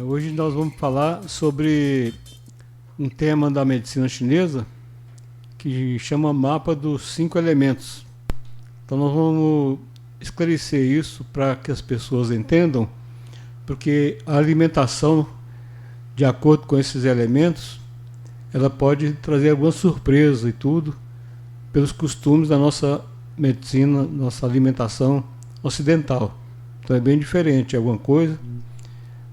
Hoje nós vamos falar sobre um tema da medicina chinesa que chama Mapa dos Cinco Elementos. Então nós vamos esclarecer isso para que as pessoas entendam, porque a alimentação, de acordo com esses elementos, ela pode trazer alguma surpresa e tudo, pelos costumes da nossa medicina, nossa alimentação ocidental. Então é bem diferente alguma coisa,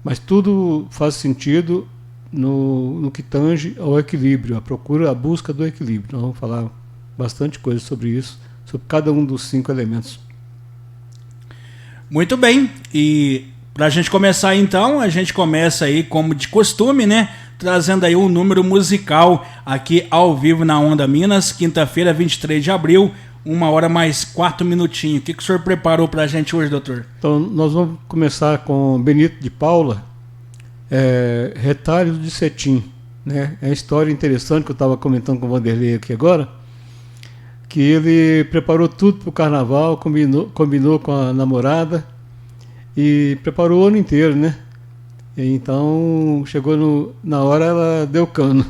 mas tudo faz sentido no que tange ao equilíbrio, a procura, a busca do equilíbrio. Nós vamos falar bastante coisa sobre isso, sobre cada um dos cinco elementos. Muito bem, e para a gente começar então, a gente começa aí como de costume, né? Trazendo aí um número musical aqui ao vivo na Onda Minas, quinta-feira, 23 de abril, 1h mais 4 minutinhos. O que o senhor preparou para a gente hoje, doutor? Então nós vamos começar com Benito de Paula, Retalhos de Cetim. Né? É uma história interessante que eu estava comentando com o Vanderlei aqui agora, que ele preparou tudo para o carnaval, combinou com a namorada e preparou o ano inteiro, né? Então chegou na hora, ela deu cano.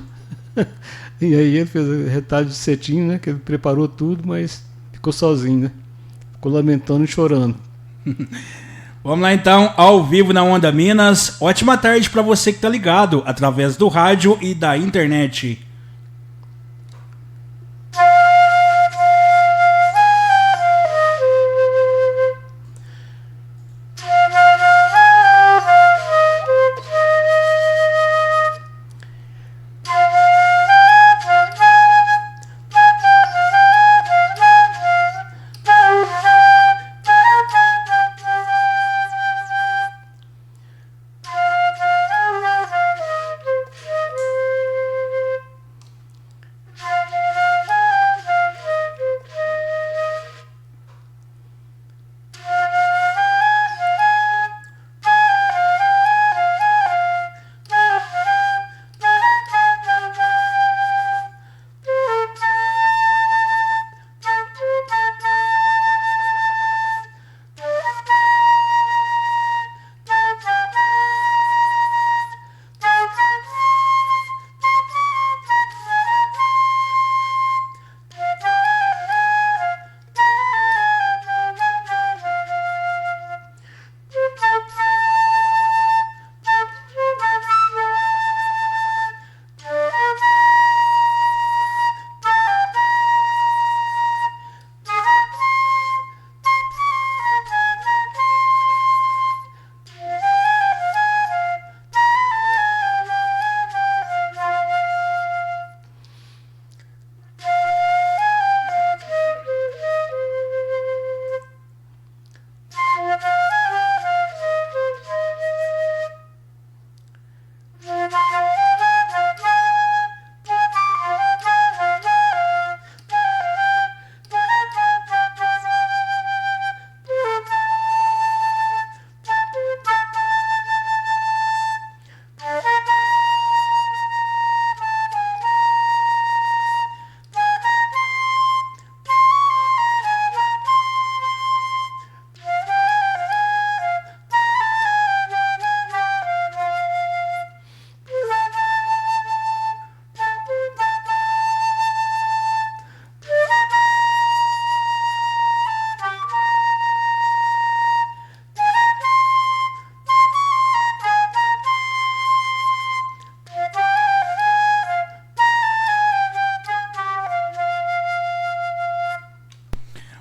E aí ele fez retalho de cetim, né? Que ele preparou tudo, mas ficou sozinho, né? Ficou lamentando e chorando. Vamos lá então, ao vivo na Onda Minas. Ótima tarde para você que tá ligado através do rádio e da internet.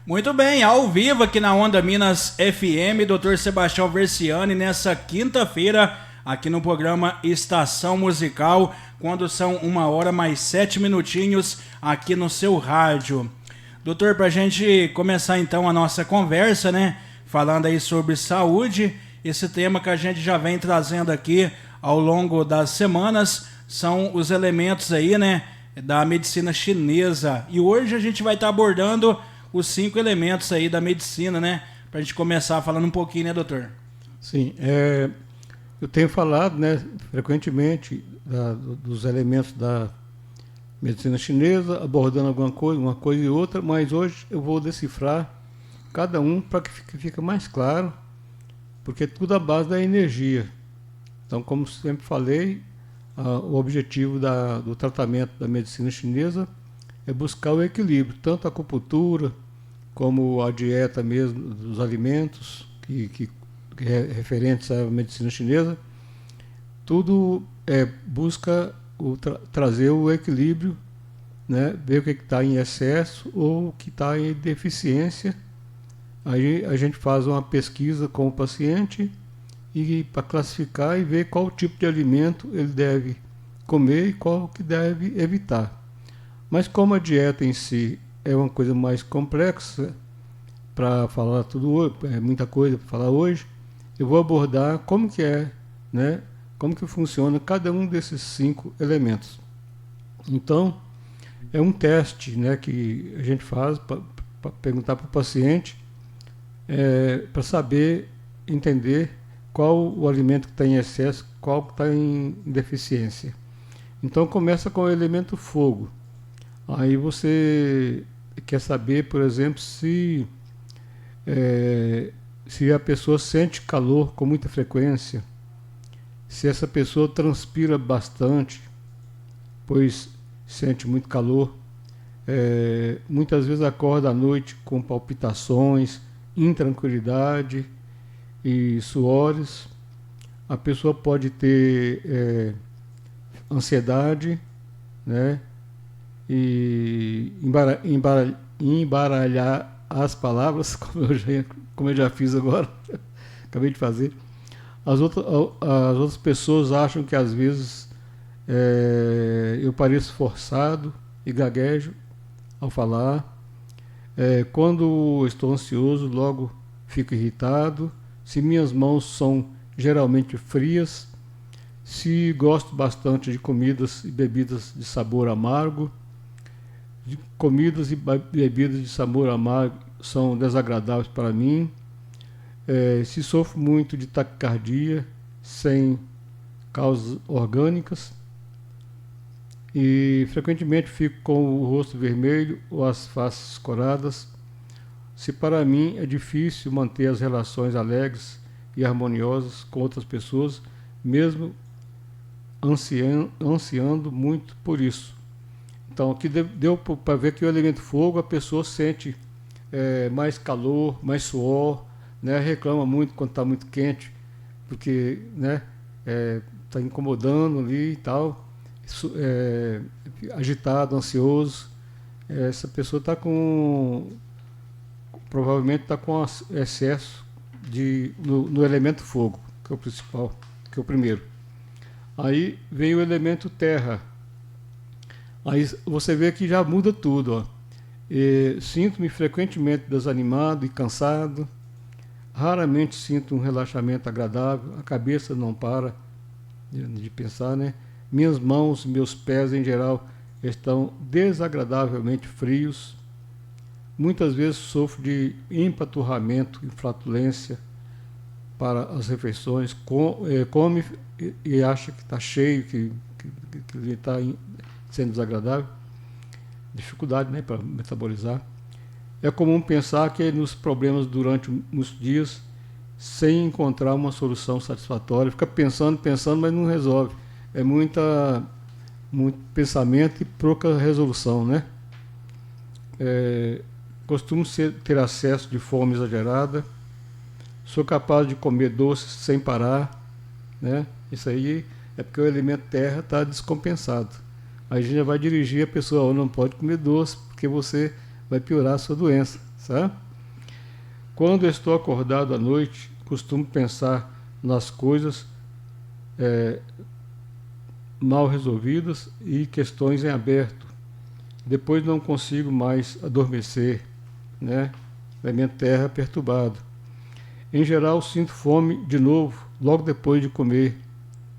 Muito bem, ao vivo aqui na Onda Minas FM, Dr. Sebastião Versiani, nessa quinta-feira, aqui no programa Estação Musical, quando são 1h mais 7 minutinhos, aqui no seu rádio. Doutor, pra gente começar então a nossa conversa, né, falando aí sobre saúde, esse tema que a gente já vem trazendo aqui ao longo das semanas, são os elementos aí, né, da medicina chinesa. E hoje a gente vai estar abordando os 5 elementos aí da medicina, né? Pra gente começar falando um pouquinho, né, doutor? Sim, eu tenho falado, né, frequentemente dos elementos da medicina chinesa, abordando uma coisa e outra, mas hoje eu vou decifrar cada um para que fique mais claro, porque é tudo à base da energia. Então, como sempre falei, o objetivo do tratamento da medicina chinesa é buscar o equilíbrio, tanto a acupuntura como a dieta mesmo dos alimentos que referentes à medicina chinesa, tudo busca trazer o equilíbrio, né? Ver o que está em excesso ou o que está em deficiência. Aí a gente faz uma pesquisa com o paciente e para classificar e ver qual tipo de alimento ele deve comer e qual que deve evitar. Mas como a dieta em si é uma coisa mais complexa para falar tudo hoje, é muita coisa para falar hoje, eu vou abordar como que né, como que funciona cada um desses 5 elementos. Então, é um teste, né, que a gente faz para perguntar para o paciente, para saber, entender qual o alimento que está em excesso, qual que está em deficiência. Então começa com o elemento fogo. Aí você quer saber, por exemplo, se a pessoa sente calor com muita frequência, se essa pessoa transpira bastante, pois sente muito calor, muitas vezes acorda à noite com palpitações, intranquilidade e suores. A pessoa pode ter ansiedade, né? E embaralhar as palavras, como eu já fiz agora, acabei de fazer. As outras pessoas acham que às vezes eu pareço forçado e gaguejo ao falar. Quando estou ansioso, logo fico irritado. Se minhas mãos são geralmente frias, se gosto bastante de comidas e bebidas de sabor amargo, comidas e bebidas de sabor amargo são desagradáveis para mim, se sofro muito de taquicardia sem causas orgânicas e frequentemente fico com o rosto vermelho ou as faces escoradas, se para mim é difícil manter as relações alegres e harmoniosas com outras pessoas, mesmo ansiando muito por isso. Então aqui deu para ver que o elemento fogo, a pessoa sente mais calor, mais suor, né? Reclama muito quando está muito quente, porque, né, está incomodando ali e tal, agitado, ansioso. Essa pessoa está provavelmente está com excesso no elemento fogo, que é o principal, que é o primeiro. Aí vem o elemento terra. Aí você vê que já muda tudo, ó. Sinto-me frequentemente desanimado e cansado. Raramente sinto um relaxamento agradável. A cabeça não para de pensar, né? Minhas mãos, meus pés em geral estão desagradavelmente frios. Muitas vezes sofro de empaturramento e flatulência para as refeições. Come e acha que está cheio, que está sendo desagradável. Dificuldade, né, para metabolizar. É comum pensar que nos problemas durante muitos dias sem encontrar uma solução satisfatória. Fica pensando, mas não resolve. É muito pensamento e pouca resolução, né? Costumo ter acesso de fome exagerada. Sou capaz de comer doces sem parar, né? Isso aí é porque o elemento terra está descompensado. Aí a gente já vai dirigir a pessoa, não pode comer doce, porque você vai piorar a sua doença, sabe? Quando estou acordado à noite, costumo pensar nas coisas mal resolvidas e questões em aberto. Depois não consigo mais adormecer, né? Elemento terra perturbado. Em geral, sinto fome de novo, logo depois de comer,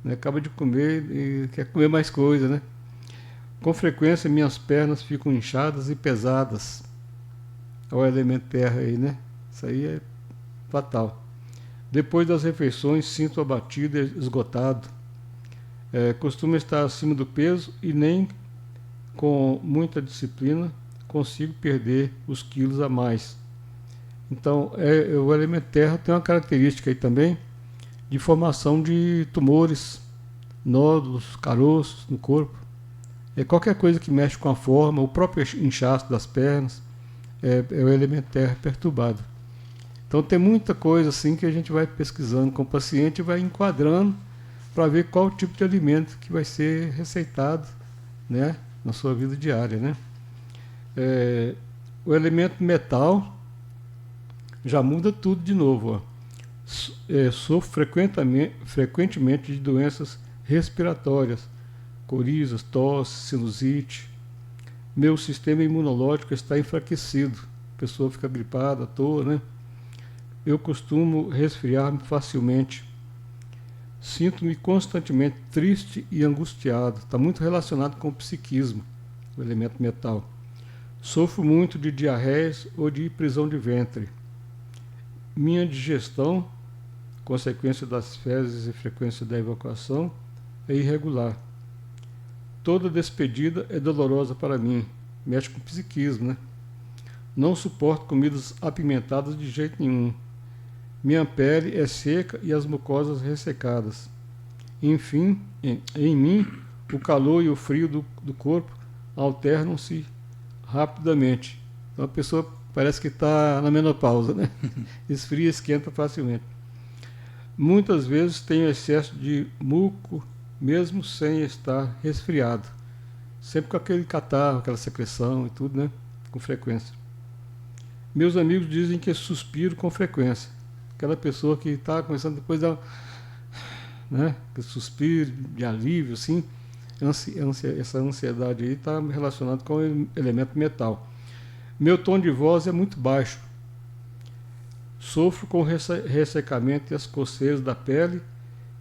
né? Acaba de comer e quer comer mais coisa, né? Com frequência, minhas pernas ficam inchadas e pesadas. Olha o elemento terra aí, né? Isso aí é fatal. Depois das refeições, sinto abatido e esgotado. Costumo estar acima do peso e nem com muita disciplina consigo perder os quilos a mais. Então, o elemento terra tem uma característica aí também de formação de tumores, nódulos, caroços no corpo. Qualquer coisa que mexe com a forma, o próprio inchaço das pernas, é o elemento terra perturbado. Então tem muita coisa assim que a gente vai pesquisando com o paciente e vai enquadrando para ver qual tipo de alimento que vai ser receitado, né, na sua vida diária, né? O elemento metal já muda tudo de novo. Sofro frequentemente de doenças respiratórias, corizas, tosse, sinusite. Meu sistema imunológico está enfraquecido. A pessoa fica gripada à toa, né? Eu costumo resfriar-me facilmente. Sinto-me constantemente triste e angustiado. Está muito relacionado com o psiquismo, o elemento metal. Sofro muito de diarreias ou de prisão de ventre. Minha digestão, consequência das fezes e frequência da evacuação, é irregular. Toda despedida é dolorosa para mim. Mexe com o psiquismo, né? Não suporto comidas apimentadas de jeito nenhum. Minha pele é seca e as mucosas ressecadas. Enfim, em mim, o calor e o frio do corpo alternam-se rapidamente. Então a pessoa parece que está na menopausa, né? Esfria e esquenta facilmente. Muitas vezes tenho excesso de muco, mesmo sem estar resfriado. Sempre com aquele catarro, aquela secreção e tudo, né? Com frequência. Meus amigos dizem que suspiro com frequência. Aquela pessoa que está começando depois da, né? Que suspiro de alívio, assim. Essa ansiedade aí está relacionada com o elemento metal. Meu tom de voz é muito baixo. Sofro com ressecamento e as coceiras da pele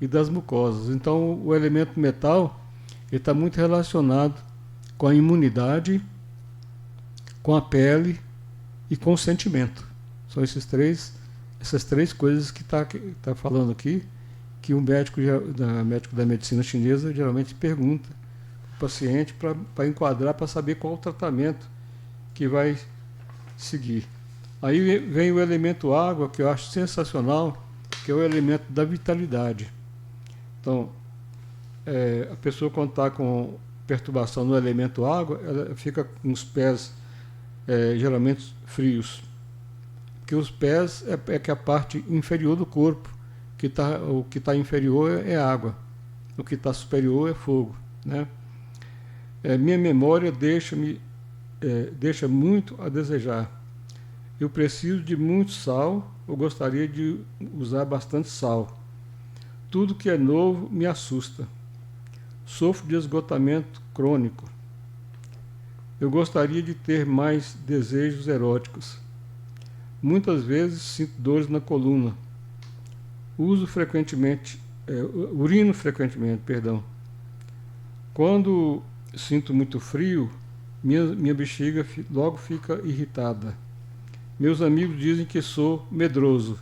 e das mucosas. Então, o elemento metal está muito relacionado com a imunidade, com a pele e com o sentimento. São essas três coisas que está falando aqui, que o médico da medicina chinesa geralmente pergunta para o paciente para enquadrar, para saber qual o tratamento que vai seguir. Aí vem o elemento água, que eu acho sensacional, que é o elemento da vitalidade. Então, a pessoa quando está com perturbação no elemento água, ela fica com os pés geralmente frios. Porque os pés é que a parte inferior do corpo, o que está inferior é água, o que está superior é fogo, né? Minha memória deixa muito a desejar. Eu preciso de muito sal, eu gostaria de usar bastante sal. Tudo que é novo me assusta. Sofro de esgotamento crônico. Eu gostaria de ter mais desejos eróticos. Muitas vezes sinto dores na coluna. Urino frequentemente, Quando sinto muito frio, minha bexiga logo fica irritada. Meus amigos dizem que sou medroso.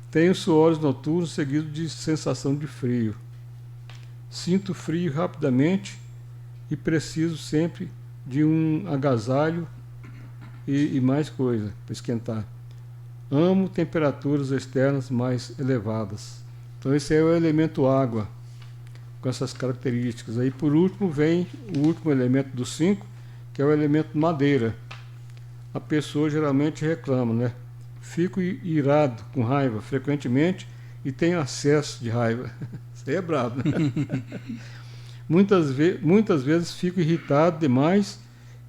Tenho suores noturnos seguidos de sensação de frio. Sinto frio rapidamente e preciso sempre de um agasalho e mais coisa para esquentar. Amo temperaturas externas mais elevadas. Então esse é o elemento água, com essas características. Aí por último vem o último elemento dos 5, que é o elemento madeira. A pessoa geralmente reclama, né? Fico irado, com raiva, frequentemente, e tenho acesso de raiva. Isso aí é brabo, né? Muitas vezes fico irritado demais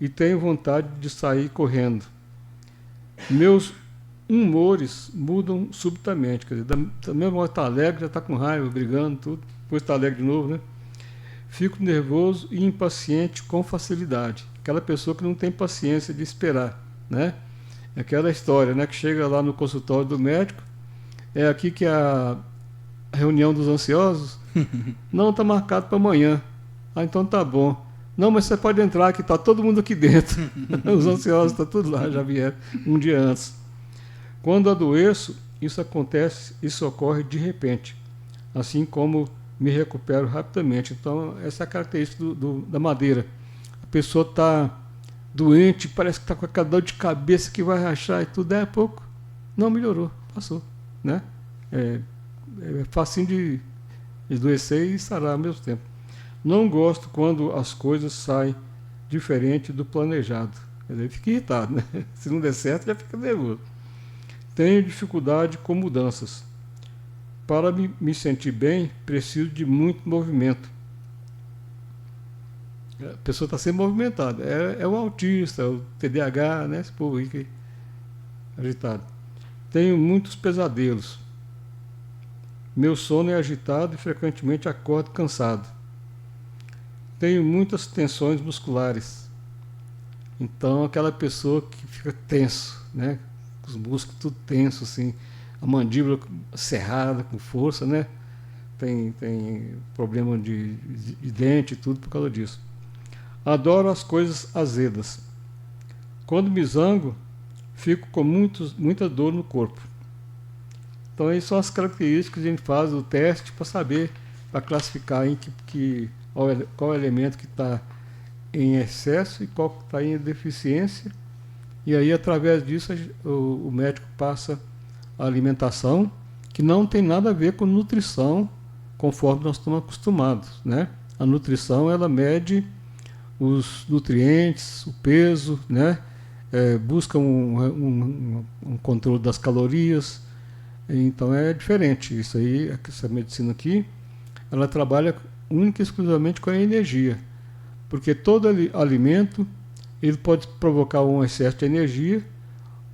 e tenho vontade de sair correndo. Meus humores mudam subitamente, quer dizer, da mesma hora está alegre, já está com raiva, brigando, tudo, depois está alegre de novo, né? Fico nervoso e impaciente com facilidade. Aquela pessoa que não tem paciência de esperar, né? Aquela história, né, que chega lá no consultório do médico, é aqui que é a reunião dos ansiosos. Não, está marcado para amanhã. Ah, então tá bom. Não, mas você pode entrar, que está todo mundo aqui dentro. Os ansiosos estão tudo lá, já vieram um dia antes. Quando adoeço, isso ocorre de repente, assim como me recupero rapidamente. Então, essa é a característica da madeira. A pessoa está doente, parece que está com aquela dor de cabeça que vai rachar e tudo, daí a pouco, não melhorou, passou, né? é facinho de adoecer e sarar ao mesmo tempo. Não gosto quando as coisas saem diferente do planejado. Ele fica irritado, né? Se não der certo, já fica nervoso. Tenho dificuldade com mudanças. Para me sentir bem, preciso de muito movimento. A pessoa está sempre movimentada. É o autista, é o TDAH, né? Esse povo aí que é agitado. Tenho muitos pesadelos. Meu sono é agitado e frequentemente acordo cansado. Tenho muitas tensões musculares. Então, aquela pessoa que fica tenso, né? Os músculos tudo tenso, assim. A mandíbula cerrada, com força, né? Tem problema de dente e tudo por causa disso. Adoro as coisas azedas. Quando me zango, fico com muita dor no corpo. Então, aí são as características que a gente faz o teste para saber, para classificar em qual elemento que está em excesso e qual está em deficiência. E aí, através disso, o médico passa a alimentação, que não tem nada a ver com nutrição, conforme nós estamos acostumados, né? A nutrição, ela mede os nutrientes, o peso, né? Busca um controle das calorias. Então é diferente. Isso aí, essa medicina aqui, ela trabalha única e exclusivamente com a energia. Porque todo alimento, ele pode provocar um excesso de energia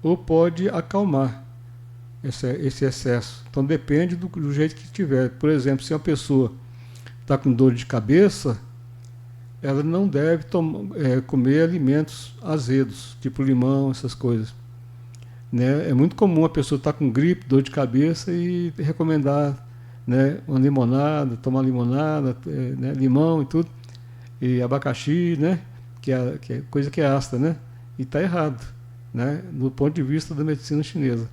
ou pode acalmar esse excesso. Então depende do jeito que tiver. Por exemplo, se uma pessoa está com dor de cabeça, ela não deve comer alimentos azedos, tipo limão, essas coisas. Né? É muito comum a pessoa estar com gripe, dor de cabeça e recomendar, né, uma limonada, tomar limonada, né, limão e tudo, e abacaxi, né, que é coisa que é ácida, né? E está errado, né, do ponto de vista da medicina chinesa,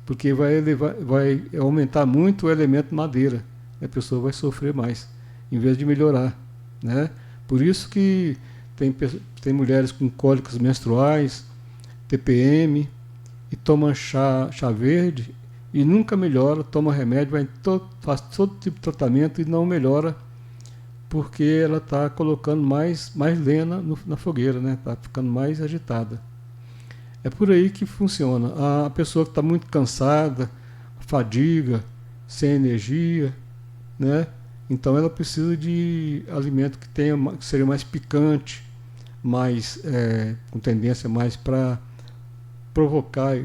porque vai aumentar muito o elemento madeira, a pessoa vai sofrer mais, em vez de melhorar, né? Por isso que tem mulheres com cólicas menstruais, TPM, e toma chá verde e nunca melhora, toma remédio, faz todo tipo de tratamento e não melhora, porque ela está colocando mais lenha na fogueira, né? Está ficando mais agitada. É por aí que funciona. A pessoa que está muito cansada, fadiga, sem energia, né? Então ela precisa de alimento que seja mais picante, com tendência mais para provocar,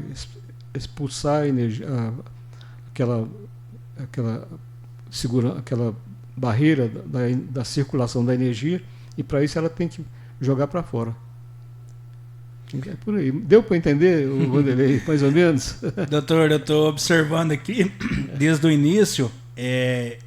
expulsar a energia, aquela barreira da circulação da energia, e para isso ela tem que jogar para fora. É por aí. Deu para entender, o Vanderlei, mais ou menos? Doutor, eu estou observando aqui, desde o início,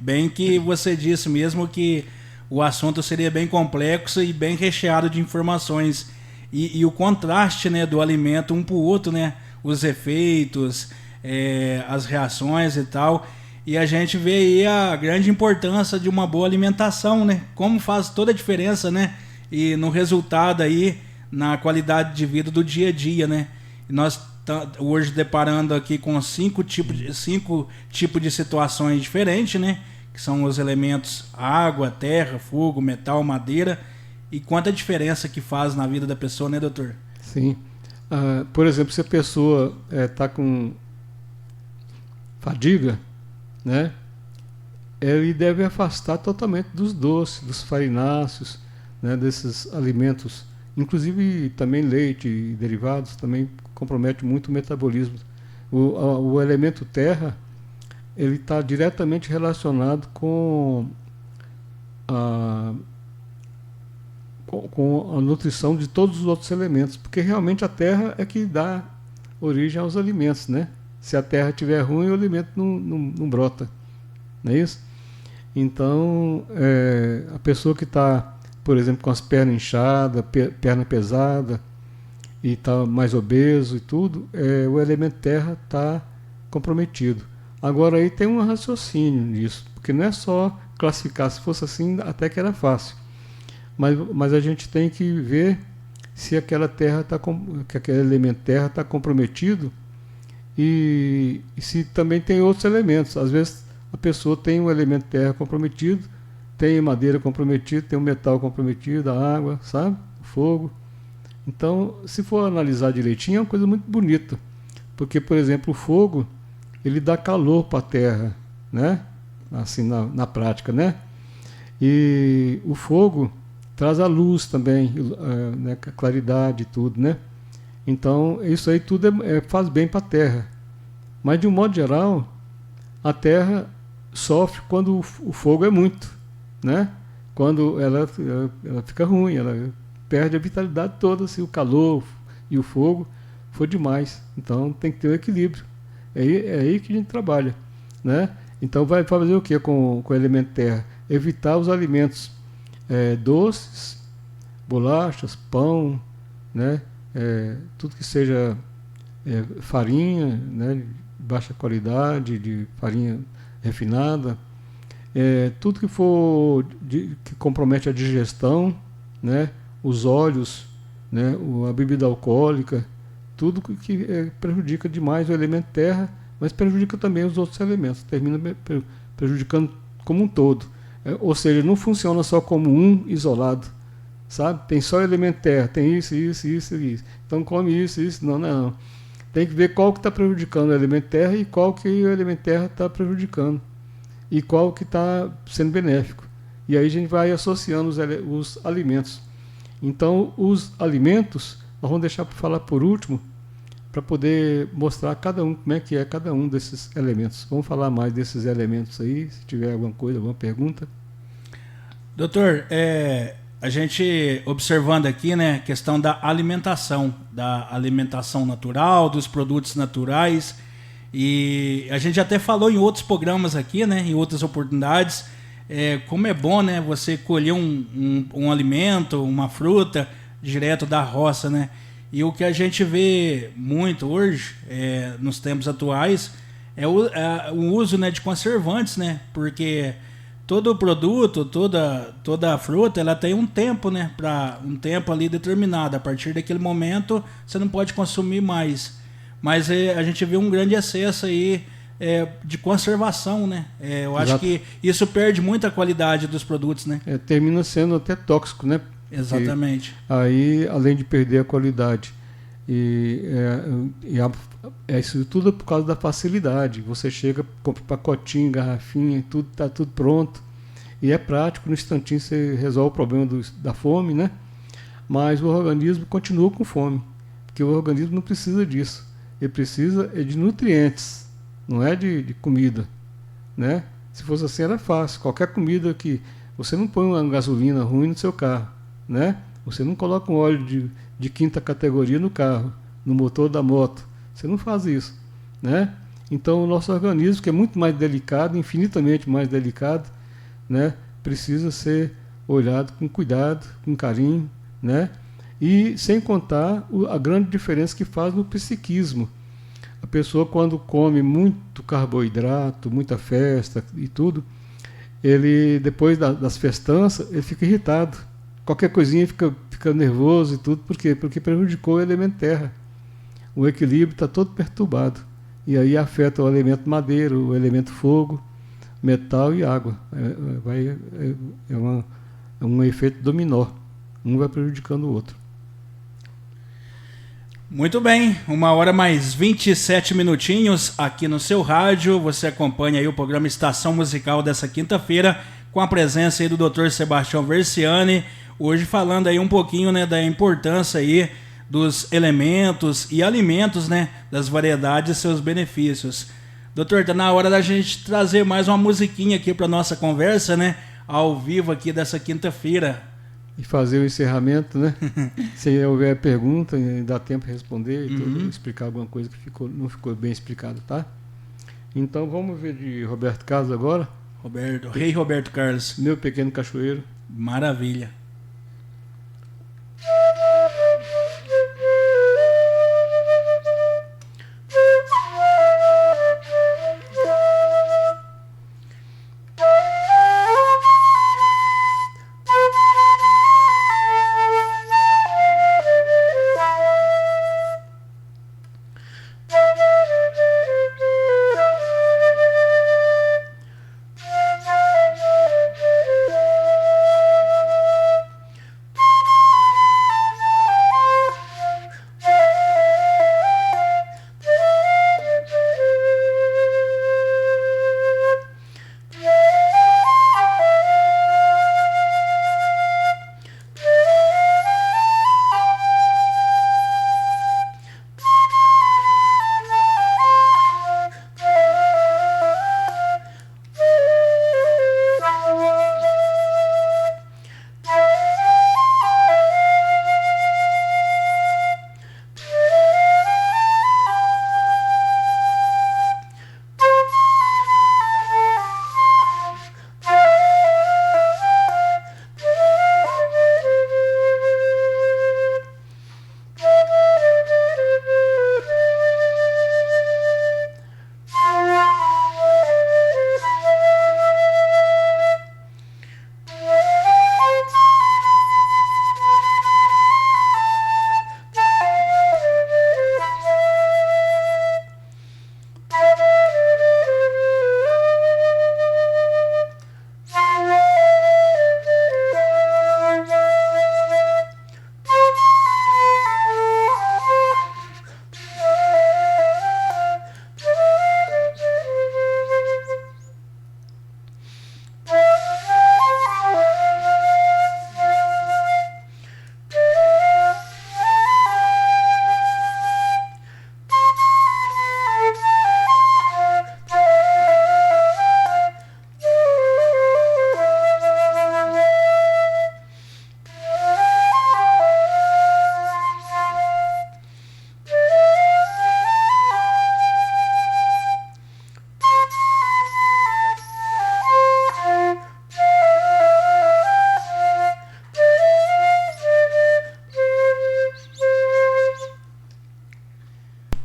bem que você disse mesmo que o assunto seria bem complexo e bem recheado de informações. E o contraste, né, do alimento um para o outro, né? Os efeitos, as reações e tal. E a gente vê aí a grande importância de uma boa alimentação, né? Como faz toda a diferença, né? E no resultado aí, na qualidade de vida do dia a dia, né? E nós hoje deparando aqui com cinco tipos de situações diferentes, né? Que são os elementos água, terra, fogo, metal, madeira. E quanta diferença que faz na vida da pessoa, né, doutor? Sim. Por exemplo, se a pessoa está com fadiga, né, ele deve afastar totalmente dos doces, dos farináceos, né, desses alimentos, inclusive também leite e derivados, também compromete muito o metabolismo. O elemento terra, ele está diretamente relacionado com a nutrição de todos os outros elementos, porque realmente a terra é que dá origem aos alimentos, né? Se a terra estiver ruim, o alimento não brota, não é isso? Então, a pessoa que está, por exemplo, com as pernas inchadas, perna pesada, e está mais obeso e tudo, o elemento terra está comprometido. Agora aí tem um raciocínio nisso, porque não é só classificar, se fosse assim até que era fácil. Mas a gente tem que ver se aquela terra que aquele elemento terra está comprometido e se também tem outros elementos. Às vezes a pessoa tem o elemento terra comprometido, tem madeira comprometida, tem o metal comprometido, a água, sabe? O fogo. Então, se for analisar direitinho, é uma coisa muito bonita. Porque, por exemplo, o fogo, ele dá calor para a terra, né? Assim, na prática, né? E o fogo traz a luz também, né? A claridade e tudo, né? Então, isso aí tudo faz bem para a terra. Mas, de um modo geral, a terra sofre quando o fogo é muito, né? Quando ela fica ruim, ela perde a vitalidade toda se o calor e o fogo for demais. Então tem que ter um equilíbrio. É aí que a gente trabalha, né? Então vai fazer o que com o elemento terra? Evitar os alimentos doces, bolachas, pão, né? Tudo que seja farinha, né? De baixa qualidade, de farinha refinada, tudo que for que compromete a digestão, né? Os óleos, né? A bebida alcoólica, tudo que prejudica demais o elemento terra, mas prejudica também os outros elementos, termina prejudicando como um todo. Ou seja, não funciona só como um isolado, sabe? Tem só o elemento terra, tem isso, isso, isso e isso. Então come isso, isso, não. Tem que ver qual que está prejudicando o elemento terra e qual que o elemento terra está prejudicando. E qual que está sendo benéfico. E aí a gente vai associando os alimentos. Então, os alimentos, nós vamos deixar para falar por último, para poder mostrar cada um, como é que é cada um desses elementos. Vamos falar mais desses elementos aí, se tiver alguma coisa, alguma pergunta. Doutor, a gente observando aqui, né, a questão da alimentação natural, dos produtos naturais, e a gente até falou em outros programas aqui, né, em outras oportunidades, como é bom, né, você colher um alimento, uma fruta direto da roça, né? E o que a gente vê muito hoje, nos tempos atuais, é o uso, né, de conservantes, né? Porque todo produto, toda fruta, ela tem um tempo, né? Um tempo ali determinado. A partir daquele momento, você não pode consumir mais. Mas a gente vê um grande excesso aí de conservação, né? Eu acho que isso perde muito a qualidade dos produtos, né? Termina sendo até tóxico, né? Exatamente. Aí, além de perder a qualidade, isso tudo é por causa da facilidade. Você chega, compra pacotinho, garrafinha, tudo está tudo pronto. E é prático, no instantinho você resolve o problema da fome, né? Mas o organismo continua com fome, porque o organismo não precisa disso. Ele precisa de nutrientes, não é de comida, né? Se fosse assim era fácil. Qualquer comida que você não põe uma gasolina ruim no seu carro, né? Você não coloca um óleo de quinta categoria no carro, no motor da moto. Você não faz isso, né? Então o nosso organismo, que é muito mais delicado, infinitamente mais delicado, né? Precisa ser olhado com cuidado, com carinho, né? E sem contar a grande diferença que faz no psiquismo. A pessoa, quando come muito carboidrato, muita festa e tudo, ele, depois das festanças, ele fica irritado. Qualquer coisinha fica nervoso e tudo. Por quê? Porque prejudicou o elemento terra. O equilíbrio está todo perturbado. E aí afeta o elemento madeira, o elemento fogo, metal e água. É um efeito dominó. Um vai prejudicando o outro. Muito bem, 1h mais 27 minutinhos aqui no seu rádio. Você acompanha aí o programa Estação Musical dessa quinta-feira, com a presença aí do Dr. Sebastião Versiani, hoje falando aí um pouquinho, né, da importância aí dos elementos e alimentos, né, das variedades e seus benefícios. Doutor, tá na hora da gente trazer mais uma musiquinha aqui para nossa conversa, né, ao vivo aqui dessa quinta-feira. E fazer o encerramento, né? Se houver pergunta, dá tempo de responder e tudo, explicar alguma coisa que não ficou bem explicado, tá? Então vamos ver de Roberto Carlos agora. Rei Roberto Carlos. Meu Pequeno Cachoeiro. Maravilha.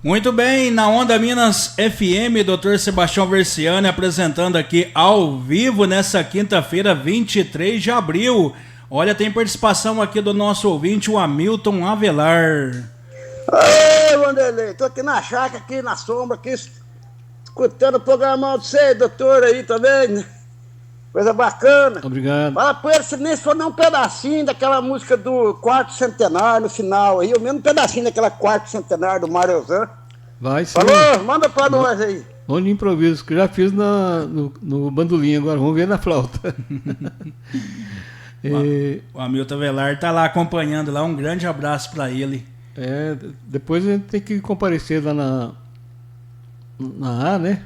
Muito bem, na Onda Minas FM, Dr. Sebastião Versiani apresentando aqui ao vivo nessa quinta-feira, 23 de abril. Olha, tem participação aqui do nosso ouvinte, o Hamilton Avelar. Oi, Wanderlei, tô aqui na chácara, aqui na sombra, aqui, escutando o programa de você, doutor, aí também. Coisa bacana. Obrigado. Fala pra ele se nem for nem um pedacinho daquela música do quarto centenário no final aí, o mesmo pedacinho daquela quarto centenário do Mariozan. Vai sim. Falou, manda pra nós aí. Vamos de improviso, que eu já fiz no bandolim, agora vamos ver na flauta. O Hamilton Avelar tá lá acompanhando lá, um grande abraço pra ele. Depois a gente tem que comparecer lá na A, né?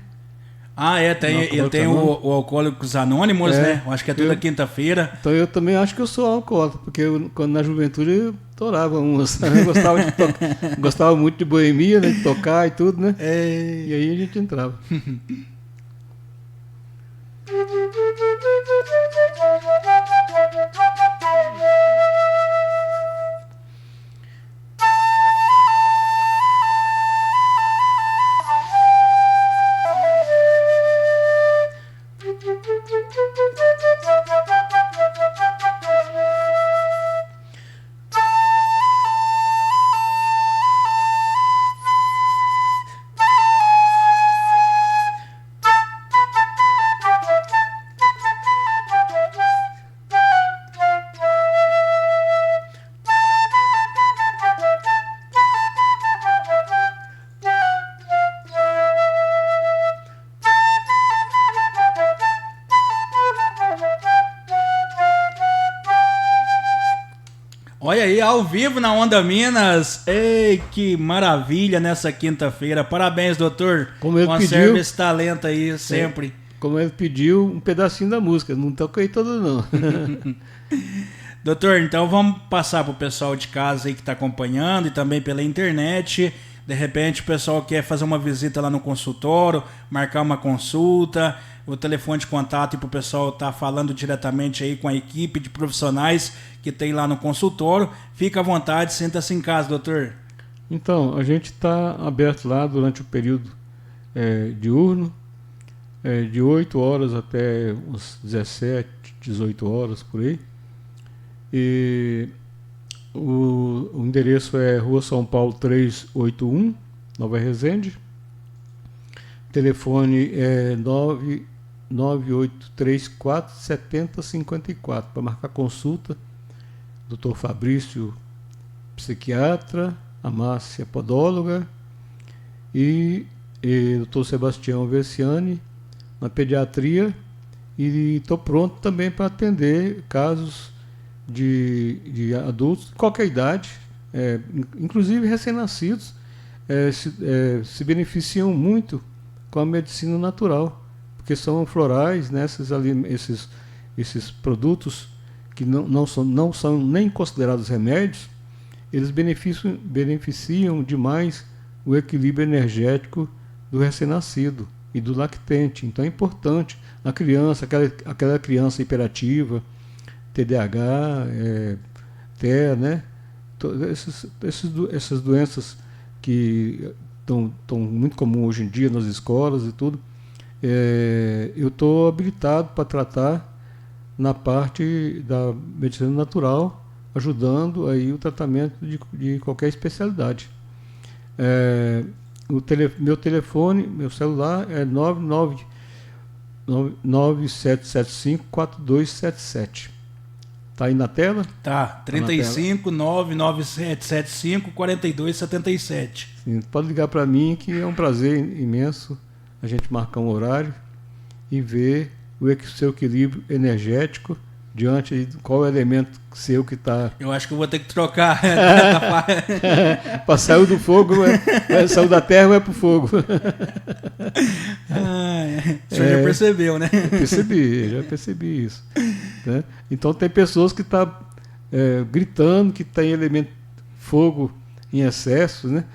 Ah, ele tem o Alcoólicos Anônimos, né? Eu acho que é toda quinta-feira. Então eu também acho que eu sou alcoólatra, porque quando na juventude eu torava umas. Eu gostava muito de boemia, né? De tocar e tudo, né? E aí a gente entrava. Olha aí, ao vivo na Onda Minas. Ei, que maravilha nessa quinta-feira. Parabéns, doutor. Como ele Conserve pediu, esse talento aí sempre. Como ele pediu, um pedacinho da música. Não toquei todo, não. Doutor, então vamos passar pro pessoal de casa aí que está acompanhando e também pela internet. De repente o pessoal quer fazer uma visita lá no consultório, marcar uma consulta, o telefone de contato para o pessoal estar falando diretamente aí com a equipe de profissionais que tem lá no consultório. Fica à vontade, sinta-se em casa, doutor. Então, a gente está aberto lá durante o período diurno, de 8 horas até uns 17, 18 horas por aí. E o endereço é Rua São Paulo 381, Nova Resende. O telefone é 99834 7054 para marcar consulta. Dr. Fabrício, psiquiatra, a Márcia, podóloga, e Dr. Sebastião Versiani, na pediatria. E estou pronto também para atender casos de adultos de qualquer idade, inclusive recém-nascidos, se beneficiam muito com a medicina natural, porque são florais, né, esses produtos que não são nem considerados remédios, eles beneficiam demais o equilíbrio energético do recém-nascido e do lactente. Então é importante na criança, aquela criança hiperativa, TDAH, TEA, né? Essas doenças que estão muito comuns hoje em dia nas escolas e tudo. Eu estou habilitado para tratar na parte da medicina natural, ajudando aí o tratamento de qualquer especialidade. Meu telefone, meu celular é 9775-4277. Tá aí na tela? Tá, 35 99775 4277. Sim, pode ligar para mim, que é um prazer imenso a gente marcar um horário e ver o seu equilíbrio energético diante de qual elemento seu que está. Eu acho que eu vou ter que trocar. Para sair do fogo, saiu da terra, vai para o fogo. O senhor já percebeu, né? Já percebi isso. Né? Então tem pessoas que estão gritando que tem elemento fogo em excesso, né?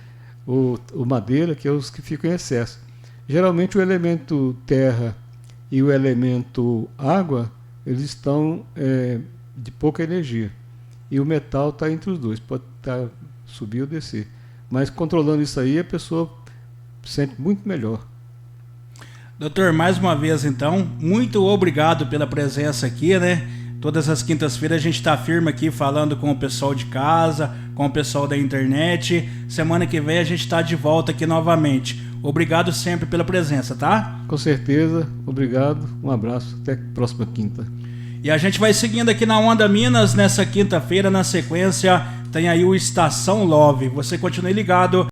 O madeira, que é os que ficam em excesso. Geralmente o elemento terra e o elemento água, eles estão de pouca energia. E o metal está entre os dois, pode subir ou descer. Mas controlando isso aí, a pessoa se sente muito melhor. Doutor, mais uma vez então, muito obrigado pela presença aqui, né? Todas as quintas-feiras a gente está firme aqui falando com o pessoal de casa, com o pessoal da internet. Semana que vem a gente está de volta aqui novamente. Obrigado sempre pela presença, tá? Com certeza, obrigado, um abraço, até a próxima quinta. E a gente vai seguindo aqui na Onda Minas, nessa quinta-feira, na sequência, tem aí o Estação Love. Você continue ligado.